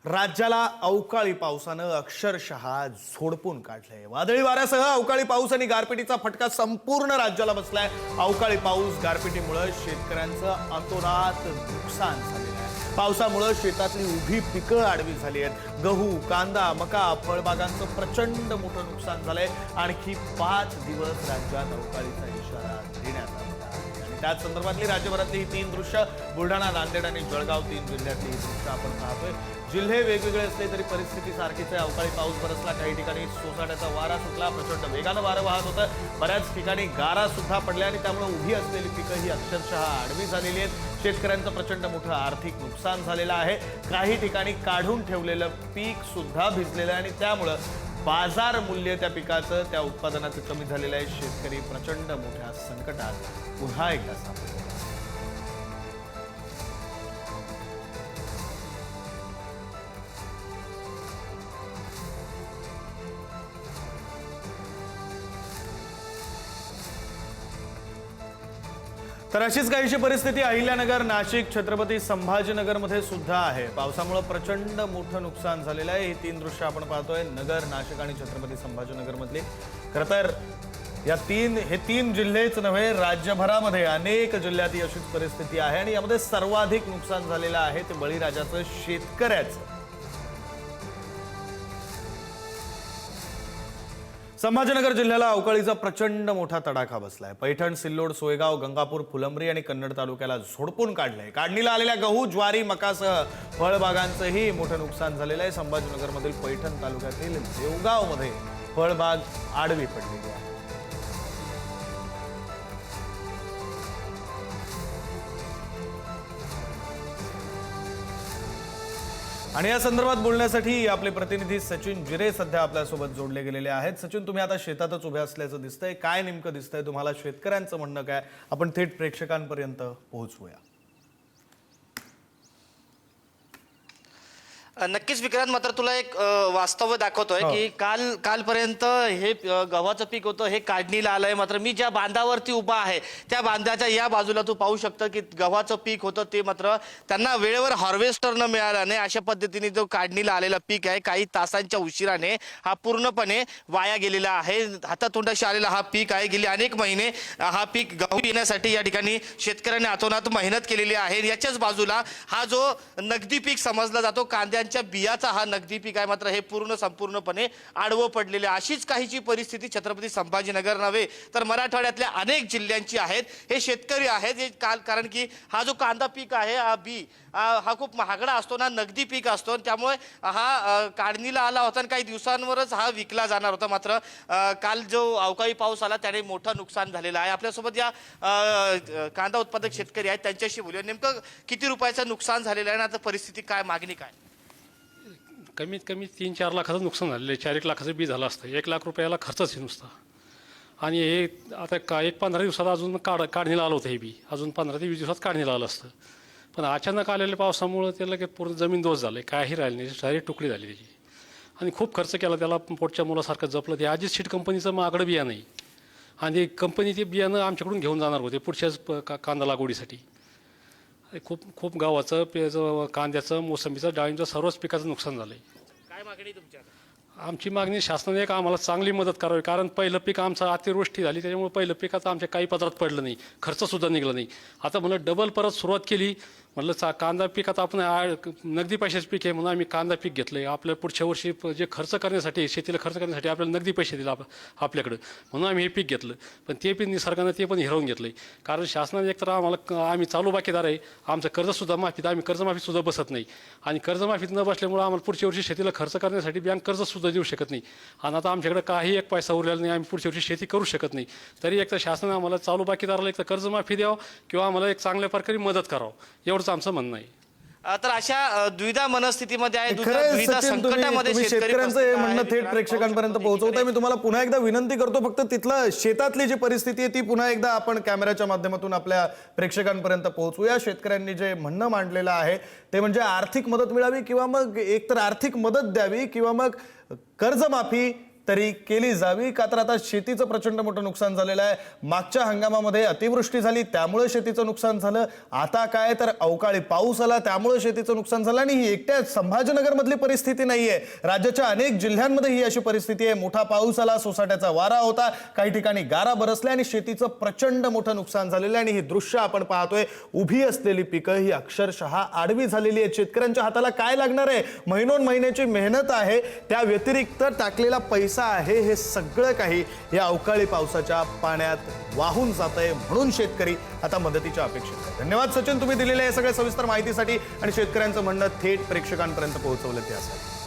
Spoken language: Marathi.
राज्याला अवकाळी पावसानं अक्षरशः झोडपून काढलंय। वादळी वाऱ्यासह अवकाळी पाऊस आणि गारपिटीचा फटका संपूर्ण राज्याला बसलाय। अवकाळी पाऊस गारपिटीमुळे शेतकऱ्यांचं अतोनात नुकसान झालेलं आहे। पावसामुळे शेतातली उभी पिकं आडवी झाली आहेत। गहू, कांदा, मका, फळबागांचं प्रचंड मोठं नुकसान झालंय। आणखी 5 दिवस राज्यात अवकाळीचा इशारा देण्यात आला आहे। त्याच संदर्भातली राज्यभरातली ही 3 दृश्य बुलढाणा, नांदेड आणि जळगाव 3 जिल्ह्यातली ही दृश्य आपण पाहतोय। जिल्हे वेगवेगळे असले तरी परिस्थिती सारखीच आहे। अवकाळी पाऊस बरसला, काही ठिकाणी सोसाट्याचा वारा सुटला, प्रचंड वेगानं वारं वाहत होतं। बऱ्याच ठिकाणी गारा सुद्धा पडल्या आणि त्यामुळे उभी असलेली पिकं ही अक्षरशः आडवी झालेली आहेत। शेतकऱ्यांचं प्रचंड मोठं आर्थिक नुकसान झालेलं आहे। काही ठिकाणी काढून ठेवलेलं पीक सुद्धा भिजलेलं आहे आणि त्यामुळे बाजार मूल्य त्या पिकाचं, त्या उत्पादनाचं कमी झालेलं आहे। शेतकरी प्रचंड मोठ्या संकटात पुन्हा एकदा सापडले। तर अशीच काहीशी परिस्थिती अहिल्यानगर, नाशिक, छत्रपती संभाजीनगर मध्ये सुद्धा आहे। पावसामुळे प्रचंड मोठं नुकसान झालेलं आहे। ही 3 दृश्य आपण पाहतोय, नगर, नाशिक आणि छत्रपती संभाजीनगर मधली। खरं तर हे 3 जिल्हेच नव्हे, राज्यभरामध्ये अनेक जिल्ह्यात अशीच परिस्थिती आहे आणि यामध्ये सर्वाधिक नुकसान झालेलं आहे ते बळीराजाचं, शेतकऱ्याचं। संभाजीनगर जिल्ह्याला अवकाळीचा प्रचंड मोठा तडाखा बसलाय। पैठण, सिल्लोड, सोयगाव, गंगापूर, फुलंब्री आणि कन्नड तालुक्याला झोडपून काढलंय। काढणीला आलेल्या गहू, ज्वारी, मकासह फळबागांचंही मोठं नुकसान झालेलं आहे। संभाजीनगरमधील पैठण तालुक्यातील देवगावमध्ये फळबाग आडवी पडलेली आहे। आणि या संदर्भात बोलण्यासाठी आपले प्रतिनिधी सचिन जिरे सध्या आपल्यासोबत जोडले गेलेले आहेत। सचिन, तुम्ही आता शेतातच उभे असल्याचं दिसतंय, काय नेमकं दिसतंय तुम्हाला? शेतकऱ्यांचं म्हणणं काय? आपण थेट प्रेक्षकांपर्यंत पोहोचूया। नक्कीच विक्रांत, मात्र तुला एक वास्तव दाखवतोय की कालपर्यंत हे गव्हाचं पीक होतं, हे काढणीला आलंय। मात्र मी ज्या बांधावरती उभा आहे त्या बांधाच्या या बाजूला तू पाहू शकतो की गव्हाचं पीक होतं ते मात्र त्यांना वेळेवर हार्वेस्टर न मिळालं नाही। अशा पद्धतीने जो काढणीला आलेला पीक आहे, काही तासांच्या उशिराने हा पूर्णपणे वाया गेलेला आहे। हातातोंडाशी आलेला हा पीक आहे। गेली अनेक महिने हा पीक गहू येण्यासाठी या ठिकाणी शेतकऱ्यांनी अतोनात मेहनत केलेली आहे। याच्याच बाजूला हा जो नगदी पीक समजला जातो, कांद्यांच्या बियाचा हा नगदी पीक आहे, मात्र हे संपूर्णपणे आडवं पडलेले। अशीच काहीची परिस्थिती छत्रपती संभाजीनगर नव्हे तर मराठवाड्यातल्या अनेक जिल्ह्यांची आहेत। हे शेतकरी आहेत हे कारण की हा जो कांदा पीक आहे, हा खूप महागडा असतो ना, नगदी पीक असतो, त्यामुळे हा काढणीला आला होता आणि काही दिवसांवरच हा विकला जाणार होता। मात्र काल जो अवकाळी पाऊस आला त्याने मोठं नुकसान झालेलं आहे। आपल्यासोबत या कांदा उत्पादक शेतकरी आहेत, त्यांच्याशी बोलूया। नेमकं किती रुपयाचं नुकसान झालेलं आहे आणि आता परिस्थिती काय, मागणी काय? कमीत कमी 3-4 लाखाचं नुकसान झालेलं आहे। 4-1 लाखाचं बी झालं असतं। 1 लाख रुपयाला खर्चच आहे नुसता। आणि हे आता 1-15 दिवसात अजून काढणीला आलं होतं हे बी, अजून 15 ते 20 दिवसात काढणीला आलं असतं। पण अचानक आलेल्या पावसामुळं त्याला काही पूर्ण जमीन दोष झालं, काही राहिलं नाही, डायरेक्ट तुकडी झाली त्याची। आणि खूप खर्च केला त्याला, पोटच्या मुलासारखं जपलं ते। आधीच सीड कंपनीचं महागडं बियाणं नाही आणि कंपनी ते बियाणं आमच्याकडून घेऊन जाणार होते पुढच्याच कांदा लागवडीसाठी। खूप गावाचं, कांद्याचं, मोसंबीचं, डाळिंबचं सर्वच पिकाचं नुकसान झालं आहे। काय मागणी तुमच्या? आमची मागणी शासनाने एक आम्हाला चांगली मदत करावी, कारण पहिलं पीक आमचं अतिवृष्टी झाली त्याच्यामुळे पहिलं पिकाचं आमच्या काही पदरात पडलं नाही, खर्चसुद्धा निघाला नाही। आता म्हणलं डबल परत सुरुवात केली, म्हटलं कांदा पिकात आपण नगदी पैशाचं पीक आहे म्हणून आम्ही कांदा पीक घेतलं आहे। आपल्या पुढच्या वर्षी जे खर्च करण्यासाठी, शेतीला खर्च करण्यासाठी आपल्याला नगदी पैसे दिले आपल्याकडं, म्हणून आम्ही हे पीक घेतलं। पण ते पीक निसर्गानं ते पण हिरावून घेतलं आहे, कारण शासनाने एकतर आम्ही चालू बाकीदार आहे, आमचं कर्जसुद्धा माफीत, आम्ही कर्जमाफीसुद्धा बसत नाही। आणि कर्जमाफीत न बसल्यामुळे आम्हाला पुढच्या वर्षी शेतीला खर्च करण्यासाठी बँक कर्जसुद्धा देऊ शकत नाही। आणि आता आमच्याकडे काही एक पैसा उरलेला नाही, आम्ही पुढच्या वर्षी शेती करू शकत नाही। तरी एकतर शासनाने आम्हाला चालू बाकीदाराला एकतर कर्जमाफी द्यावं किंवा आम्हाला एक चांगल्या प्रकारे मदत करावं, एवढंच आमचं म्हणणं आहे। तर अशा द्विधा मनस्थितीमध्ये आहे, द्विधा संकटामध्ये शेतकऱ्यांचं म्हणणं थेट प्रेक्षकांपर्यंत पोहोचवताय। मी तुम्हाला पुन्हा एकदा विनंती करतो, फक्त तिथलं शेतातली जी परिस्थिती आहे ती पुन्हा एकदा आपण कॅमेऱ्याच्या माध्यमातून आपल्या प्रेक्षकांपर्यंत पोहोचूया। शेतकऱ्यांनी जे म्हणणं मांडलेलं आहे ते म्हणजे आर्थिक मदत मिळावी किंवा मग एकतर आर्थिक मदत द्यावी किंवा मग कर्जमाफी तरी केली जावी का तर आता शेतीचं प्रचंड मोठं नुकसान झालेलं आहे. मागच्या हंगामामध्ये अतिवृष्टी झाली त्यामुळे शेतीचं नुकसान झालं. आता काय तर अवकाळी पाऊस आला त्यामुळे शेतीचं नुकसान झालं. आणि ही एकट्या संभाजीनगर मधली परिस्थिती नाहीये, राज्याच्या अनेक जिल्ह्यांमध्ये ही अशी परिस्थिती आहे. मोठा पाऊस आला, सोसाट्याचा वारा होता, काही ठिकाणी गारा बरसल्या आणि शेतीचं प्रचंड मोठं नुकसान झालेलं आहे. आणि ही दृश्य आपण पाहतोय, उभी असलेली पिकं ही अक्षरशः आडवी झालेली आहेत. शेतकऱ्यांच्या हाताला काय लागणार आहे? महिनोन महिन्याची मेहनत आहे, त्या व्यतिरिक्त टाकलेला पैसा आहे, हे सगळं काही या अवकाळी पावसाच्या पाण्यात वाहून जातंय. म्हणून शेतकरी आता मदतीच्या अपेक्षित आहेत. धन्यवाद सचिन, तुम्ही दिलेल्या या सगळ्या सविस्तर माहितीसाठी आणि शेतकऱ्यांचं म्हणणं थेट प्रेक्षकांपर्यंत पोहोचवलं त्यासाठी.